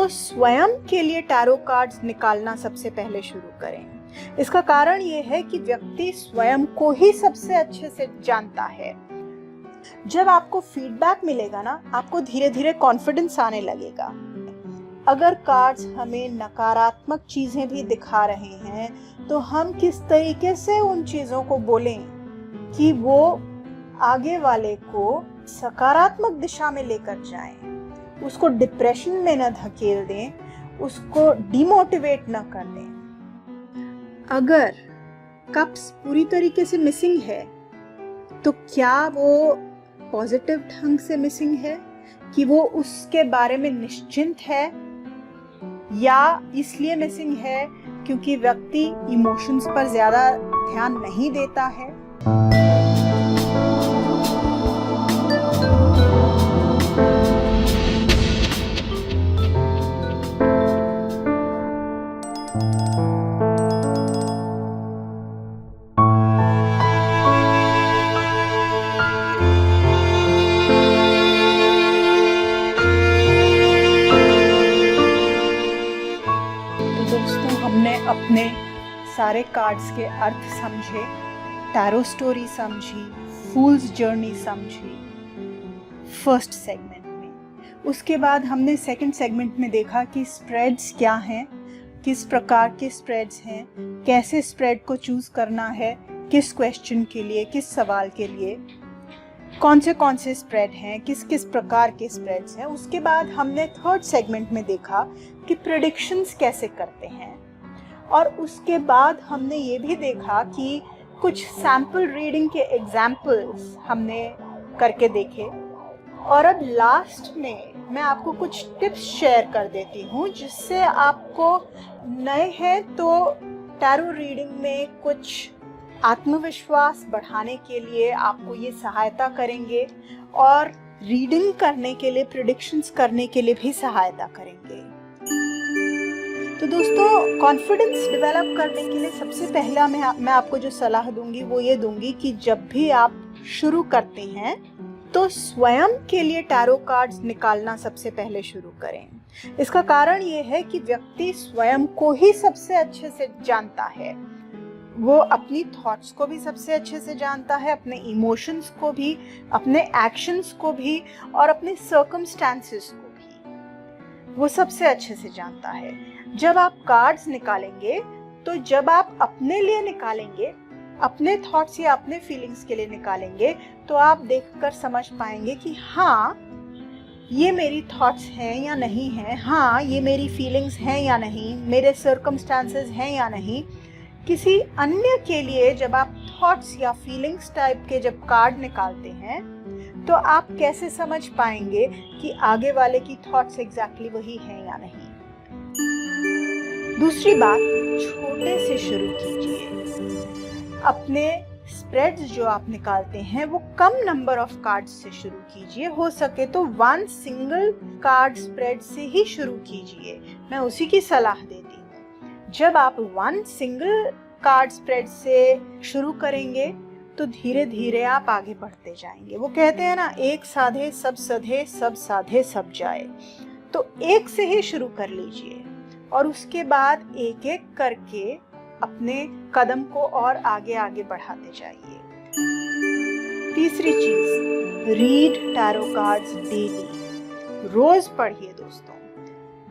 तो स्वयं के लिए टैरो कार्ड्स निकालना सबसे पहले शुरू करें। इसका कारण ये है कि व्यक्ति स्वयं को ही सबसे अच्छे से जानता है। जब आपको फीडबैक मिलेगा ना, आपको धीरे धीरे कॉन्फिडेंस आने लगेगा। अगर कार्ड्स हमें नकारात्मक चीजें भी दिखा रहे हैं तो हम किस तरीके से उन चीजों को बोलें कि वो आगे वाले को सकारात्मक दिशा में लेकर जाएं, उसको डिप्रेशन में न धकेल दें, उसको डिमोटिवेट न कर दें। अगर कप्स पूरी तरीके से मिसिंग है तो क्या वो पॉजिटिव ढंग से मिसिंग है कि वो उसके बारे में निश्चिंत है, या इसलिए मिसिंग है क्योंकि व्यक्ति इमोशंस पर ज्यादा ध्यान नहीं देता है। हमने अपने सारे कार्ड्स के अर्थ समझे, टैरो स्टोरी समझी, फूल्स जर्नी समझी फर्स्ट सेगमेंट में। उसके बाद हमने सेकंड सेगमेंट में देखा कि स्प्रेड्स क्या हैं, किस प्रकार के स्प्रेड्स हैं, कैसे स्प्रेड को चूज करना है, किस क्वेश्चन के लिए, किस सवाल के लिए, कौन से स्प्रेड हैं, किस किस प्रकार के स्प्रेड्स हैं। उसके बाद हमने थर्ड सेगमेंट में देखा कि प्रेडिक्शंस कैसे करते हैं, और उसके बाद हमने ये भी देखा कि कुछ सैम्पल रीडिंग के एग्जाम्पल्स हमने करके देखे। और अब लास्ट में मैं आपको कुछ टिप्स शेयर कर देती हूँ जिससे आपको नए हैं तो टैरो रीडिंग में कुछ आत्मविश्वास बढ़ाने के लिए आपको ये सहायता करेंगे, और रीडिंग करने के लिए, प्रेडिक्शंस करने के लिए भी सहायता करेंगे। तो दोस्तों, कॉन्फिडेंस डेवलप करने के लिए सबसे पहला मैं आपको जो सलाह दूंगी वो ये दूंगी कि जब भी आप शुरू करते हैं तो स्वयं के लिए टैरो कार्ड्स निकालना सबसे पहले शुरू करें। इसका कारण ये है कि व्यक्ति स्वयं को ही सबसे अच्छे से जानता है। वो अपनी थॉट्स को भी सबसे अच्छे से जानता है, अपने इमोशंस को भी, अपने एक्शंस को भी, और अपने सर्कमस्टेंसेस को भी वो सबसे अच्छे से जानता है। जब आप कार्ड्स निकालेंगे तो जब आप अपने लिए निकालेंगे, अपने थॉट्स या अपने फीलिंग्स के लिए निकालेंगे, तो आप देखकर समझ पाएंगे कि हाँ, ये मेरी थॉट्स हैं या नहीं हैं, हाँ, ये मेरी फीलिंग्स हैं या नहीं, मेरे सर्कमस्टेंसेस हैं या नहीं। किसी अन्य के लिए जब आप थॉट्स या फीलिंग्स टाइप के जब कार्ड निकालते हैं तो आप कैसे समझ पाएंगे कि आगे वाले की थॉट्स एग्जैक्टली वही हैं या नहीं। दूसरी बात, छोटे से शुरू कीजिए। अपने स्प्रेड्स जो आप निकालते हैं वो कम नंबर ऑफ कार्ड्स से शुरू कीजिए। हो सके तो 1 सिंगल कार्ड स्प्रेड से ही शुरू कीजिए। मैं उसी की सलाह देती हूँ। जब आप 1 सिंगल कार्ड स्प्रेड से शुरू करेंगे तो धीरे धीरे आप आगे बढ़ते जाएंगे। वो कहते हैं ना, एक साधे सब सधे, सब साधे सब जाए। तो एक से ही शुरू कर लीजिए और उसके बाद एक एक करके अपने कदम को और आगे आगे बढ़ाते जाइए। तीसरी चीज, रीड टैरो कार्ड्स डेली। रोज पढ़िए दोस्तों,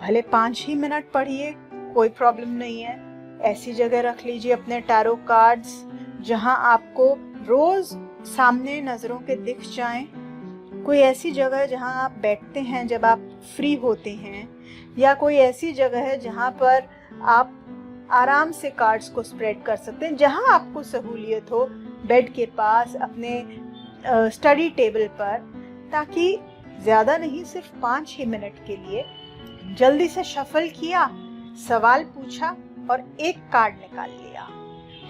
भले 5 ही मिनट पढ़िए, कोई प्रॉब्लम नहीं है। ऐसी जगह रख लीजिए अपने टैरो कार्ड्स जहां आपको रोज सामने नजरों के दिख जाएं। कोई ऐसी जगह जहां आप बैठते हैं जब आप फ्री होते हैं, या कोई ऐसी जगह है जहां पर आप आराम से कार्ड्स को स्प्रेड कर सकते हैं, जहां आपको सहूलियत हो, बेड के पास, अपने स्टडी टेबल पर, ताकि ज़्यादा नहीं, सिर्फ 5 ही मिनट के लिए जल्दी से शफल किया, सवाल पूछा और एक कार्ड निकाल लिया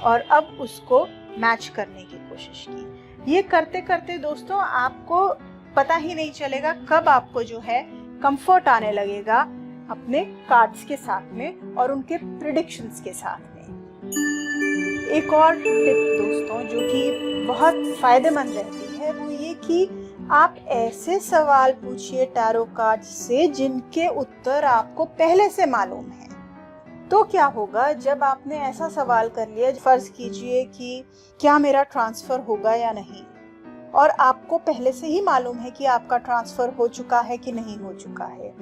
और अब उसको मैच करने की कोशिश की। ये करते करते दोस्तों आपको पता ही नहीं चलेगा कब आपको जो है कंफर्ट आने लगेगा अपने कार्ड्स के साथ में और उनके प्रेडिक्शंस के साथ में। एक और टिप दोस्तों जो कि बहुत फायदेमंद रहती है वो ये कि आप ऐसे सवाल पूछिए टैरो कार्ड से जिनके उत्तर आपको पहले से मालूम है। तो क्या होगा जब आपने ऐसा सवाल कर लिया, फर्ज कीजिए कि क्या मेरा ट्रांसफर होगा या नहीं, और आपको पहले से ही मालूम है कि आपका ट्रांसफर हो चुका है कि नहीं हो चुका है।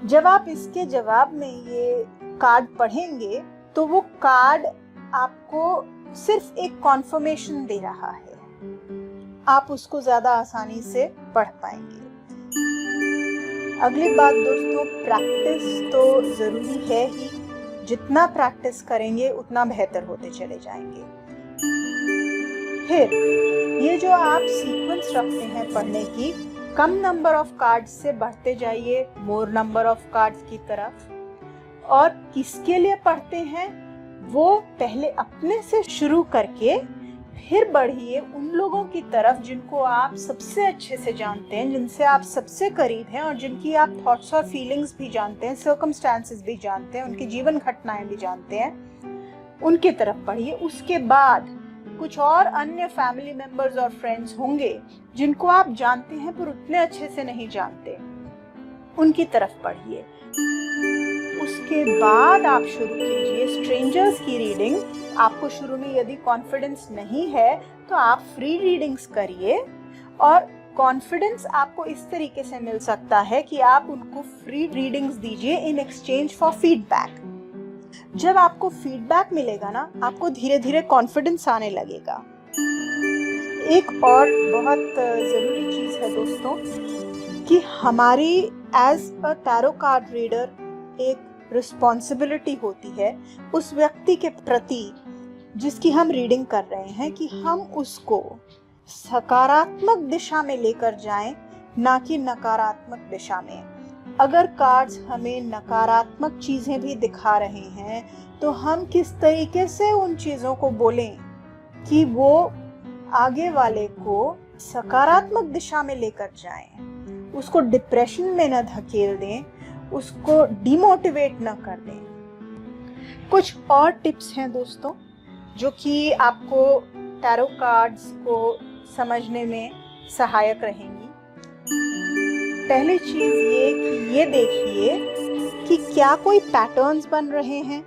जब आप इसके जवाब में ये कार्ड पढ़ेंगे तो वो कार्ड आपको सिर्फ एक कॉन्फर्मेशन दे रहा है, आप उसको ज्यादा आसानी से पढ़ पाएंगे। अगली बात दोस्तों, प्रैक्टिस तो जरूरी है ही, जितना प्रैक्टिस करेंगे उतना बेहतर होते चले जाएंगे। फिर ये जो आप सीक्वेंस रखते हैं पढ़ने की, कम नंबर ऑफ कार्ड्स से बढ़ते जाइए मोर नंबर ऑफ कार्ड्स की तरफ। और किसके लिए पढ़ते हैं वो पहले अपने से शुरू करके फिर बढ़िए उन लोगों की तरफ जिनको आप सबसे अच्छे से जानते हैं, जिनसे आप सबसे करीब हैं और जिनकी आप थॉट्स और फीलिंग्स भी जानते हैं, सर्कमस्टांसेस भी जानते हैं, उनकी जीवन घटनाएं भी जानते हैं, उनके तरफ पढ़िए। उसके बाद कुछ और अन्य फैमिली मेंबर्स और फ्रेंड्स होंगे जिनको आप जानते हैं पर उतने अच्छे से नहीं जानते, उनकी तरफ पढ़िए। उसके बाद आप शुरू कीजिए स्ट्रेंजर्स की रीडिंग। आपको शुरू में यदि कॉन्फिडेंस नहीं है तो आप फ्री रीडिंग्स करिए, और कॉन्फिडेंस आपको इस तरीके से मिल सकता है कि आप उनको फ्री रीडिंग्स दीजिए इन एक्सचेंज फॉर फीडबैक। जब आपको फीडबैक मिलेगा ना, आपको धीरे धीरे कॉन्फिडेंस आने लगेगा। एक और बहुत जरूरी चीज है दोस्तों कि हमारी as a tarot card reader एक रिस्पॉन्सिबिलिटी होती है उस व्यक्ति के प्रति जिसकी हम रीडिंग कर रहे हैं, कि हम उसको सकारात्मक दिशा में लेकर जाएं, ना कि नकारात्मक दिशा में। अगर कार्ड्स हमें नकारात्मक चीजें भी दिखा रहे हैं तो हम किस तरीके से उन चीजों को बोलें कि वो आगे वाले को सकारात्मक दिशा में लेकर जाएं, उसको डिप्रेशन में न धकेल दें, उसको डिमोटिवेट न कर दें। कुछ और टिप्स हैं दोस्तों जो कि आपको टैरो कार्ड्स को समझने में सहायक रहेंगी। पहली चीज ये देखिए कि क्या कोई पैटर्न्स बन रहे हैं।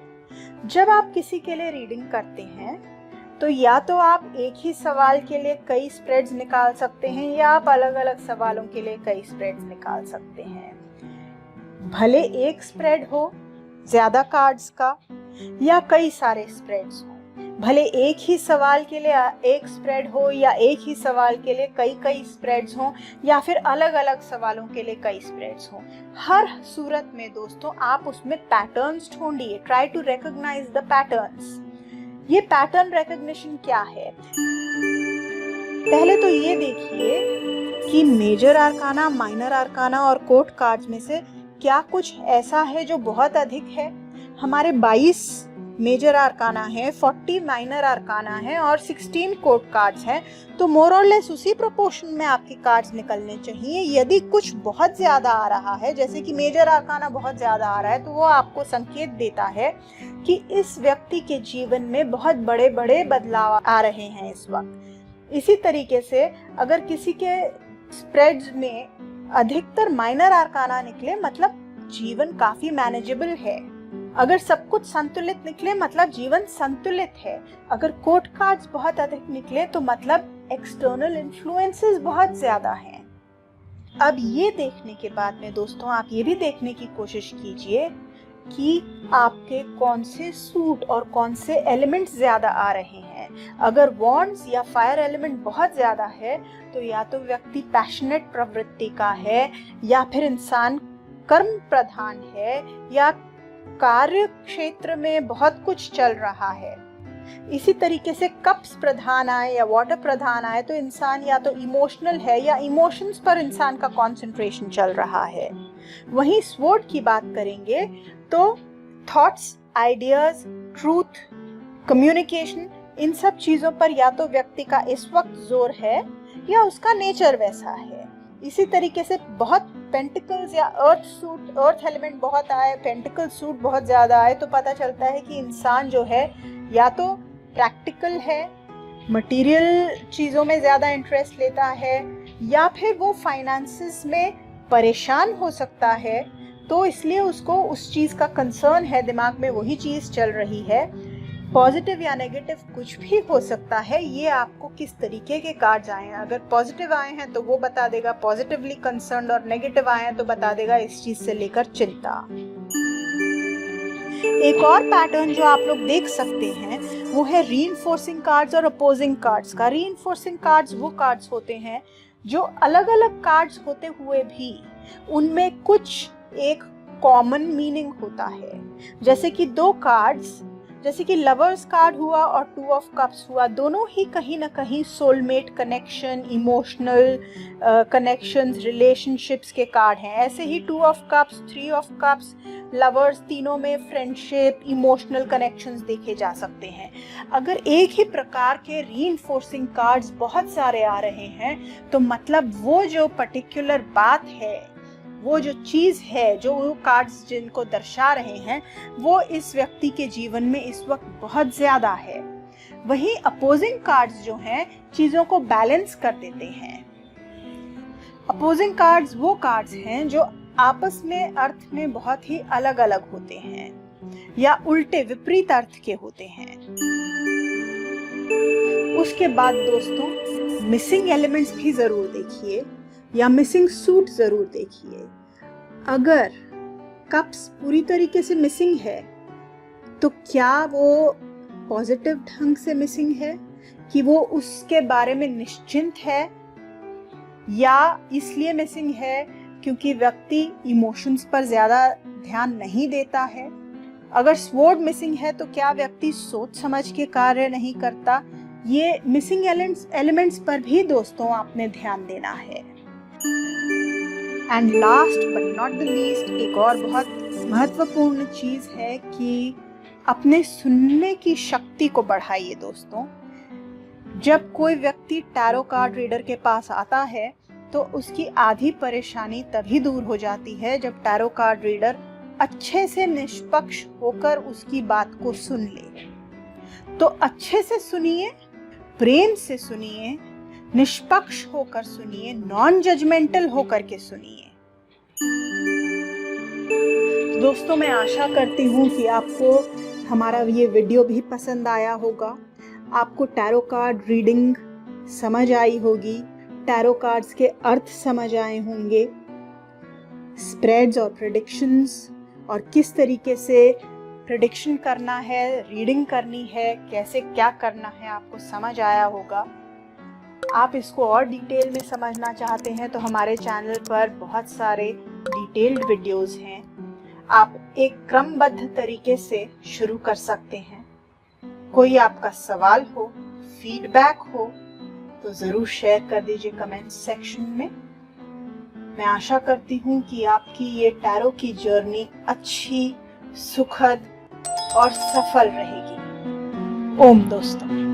जब आप किसी के लिए रीडिंग करते हैं तो या तो आप एक ही सवाल के लिए कई स्प्रेड्स निकाल सकते हैं, या आप अलग अलग सवालों के लिए कई स्प्रेड्स निकाल सकते हैं। भले एक स्प्रेड हो ज्यादा कार्ड्स का या कई सारे स्प्रेड्स हो, भले एक ही सवाल के लिए एक स्प्रेड हो या एक ही सवाल के लिए कई स्प्रेड्स हो, या फिर अलग अलग सवालों के लिए कई स्प्रेड्स हो, हर सूरत में दोस्तों आप उसमें पैटर्न्स ढूंढिए। Try to recognize the patterns. ये पैटर्न रिकॉग्निशन क्या है? पहले तो ये देखिए कि मेजर आर्काना, माइनर आर्काना और कोर्ट कार्ड्स में से क्या कुछ ऐसा है जो बहुत अधिक है। हमारे 22 मेजर आर्काना है, 40 माइनर आर्काना है और 16 कोर्ट कार्ड्स हैं, तो मोर और लेस उसी प्रोपोर्शन में आपके कार्ड्स निकलने चाहिए। यदि कुछ बहुत ज्यादा आ रहा है, जैसे कि मेजर आर्काना बहुत ज्यादा आ रहा है, तो वो आपको संकेत देता है कि इस व्यक्ति के जीवन में बहुत बड़े बड़े बदलाव आ रहे हैं इस वक्त। इसी तरीके से अगर किसी के स्प्रेड्स में अधिकतर माइनर आर्काना निकले, मतलब जीवन काफी मैनेजेबल है। अगर सब कुछ संतुलित निकले, मतलब जीवन संतुलित है। अगर कोर्ट कार्ड्स बहुत अधिक निकले तो मतलब एक्सटर्नल इन्फ्लुएंसेस बहुत ज्यादा हैं। अब ये देखने के बाद में दोस्तों आप ये भी देखने की कोशिश कीजिए कि आपके कौन से सूट और कौन से एलिमेंट्स ज्यादा आ रहे हैं। अगर वॉन्ड्स या फायर एलिमेंट बहुत ज्यादा है तो या तो व्यक्ति पैशनेट प्रवृत्ति का है, या फिर इंसान कर्म प्रधान है, या कार्य क्षेत्र में बहुत कुछ चल रहा है। इसी तरीके से कप्स प्रधान आए या वाटर प्रधान आए तो इंसान या तो इमोशनल है या इमोशंस पर इंसान का कंसंट्रेशन चल रहा है। वहीं स्वॉर्ड की बात करेंगे तो थॉट्स, आइडियाज, ट्रूथ, कम्युनिकेशन, इन सब चीजों पर या तो व्यक्ति का इस वक्त जोर है या उसका नेचर वैसा है। इसी तरीके से बहुत पेंटिकल्स या अर्थ एलिमेंट बहुत आए, पेंटिकल सूट बहुत ज्यादा आए तो पता चलता है कि इंसान जो है या तो प्रैक्टिकल है, मटेरियल चीजों में ज्यादा इंटरेस्ट लेता है, या फिर वो फाइनेंसेस में परेशान हो सकता है, तो इसलिए उसको उस चीज़ का कंसर्न है, दिमाग में वही चीज़ चल रही है। पॉजिटिव या नेगेटिव कुछ भी हो सकता है, ये आपको किस तरीके के कार्ड्स आए हैं। अगर पॉजिटिव आए हैं तो वो बता देगा पॉजिटिवली कंसर्न्ड, और नेगेटिव आए हैं तो बता देगा इस चीज़ से लेकर चिंता। एक और पैटर्न जो आप लोग देख सकते हैं वो है रीइंफोर्सिंग कार्ड्स और अपोजिंग कार्ड्स का। रीइंफोर्सिंग कार्ड्स वो कार्ड्स होते हैं जो अलग अलग कार्ड्स होते हुए भी उनमें कुछ एक कॉमन मीनिंग होता है। जैसे कि दो कार्ड्स, जैसे कि लवर्स कार्ड हुआ और टू ऑफ कप्स हुआ, दोनों ही कहीं ना कहीं soulmate connection, emotional connections, relationships के कार्ड हैं। ऐसे ही two of cups, three of cups, lovers, तीनों में फ्रेंडशिप, इमोशनल कनेक्शंस देखे जा सकते हैं। अगर एक ही प्रकार के रीइंफोर्सिंग कार्ड्स बहुत सारे आ रहे हैं तो मतलब वो जो पर्टिकुलर बात है, वो जो चीज़ है, जो वो कार्ड्स जिनको दर्शा रहे हैं, वो इस व्यक्ति के जीवन में इस वक्त बहुत ज़्यादा है। वहीं अपोजिंग कार्ड्स जो हैं चीज़ों को बैलेंस कर देते हैं। अपोजिंग कार्ड्स वो कार्ड्स हैं जो आपस में अर्थ में बहुत ही अलग अलग होते हैं या उल्टे विपरीत अर्थ के होते हैं। उसके बाद दोस्तों मिसिंग एलिमेंट्स भी ज़रूर देखिए या मिसिंग सूट ज़रूर देखिए। अगर कप्स पूरी तरीके से मिसिंग है तो क्या वो पॉजिटिव ढंग से मिसिंग है कि वो उसके बारे में निश्चिंत है, या इसलिए मिसिंग है क्योंकि व्यक्ति इमोशंस पर ज़्यादा ध्यान नहीं देता है। अगर स्वॉर्ड मिसिंग है तो क्या व्यक्ति सोच समझ के कार्य नहीं करता। ये मिसिंग एलिमेंट्स पर भी दोस्तों आपने ध्यान देना है। And last but not the least, एक और बहुत महत्वपूर्ण चीज़ है कि अपने सुनने की शक्ति को बढ़ाइए दोस्तों। जब कोई व्यक्ति टैरो कार्ड रीडर के पास आता है तो उसकी आधी परेशानी तभी दूर हो जाती है जब टैरो कार्ड रीडर अच्छे से निष्पक्ष होकर उसकी बात को सुन ले। तो अच्छे से सुनिए, प्रेम से सुनिए, निष्पक्ष होकर सुनिए, नॉन जजमेंटल होकर के सुनिए। दोस्तों मैं आशा करती हूँ कि आपको हमारा ये वीडियो भी पसंद आया होगा। आपको टैरो कार्ड रीडिंग समझ आई होगी, टैरो कार्ड्स के अर्थ समझ आए होंगे, स्प्रेड्स और प्रेडिक्शंस और किस तरीके से प्रेडिक्शन करना है, रीडिंग करनी है, कैसे क्या करना है आपको समझ आया होगा। आप इसको और डिटेल में समझना चाहते हैं तो हमारे चैनल पर बहुत सारे डिटेल्ड वीडियोस हैं। आप एक क्रमबद्ध तरीके से शुरू कर सकते हैं। कोई आपका सवाल हो, फीडबैक हो तो ज़रूर शेयर कर दीजिए कमेंट सेक्शन में। मैं आशा करती हूँ कि आपकी ये टैरो की जर्नी अच्छी, सुखद और सफल रहेगी। ओम दोस्तों।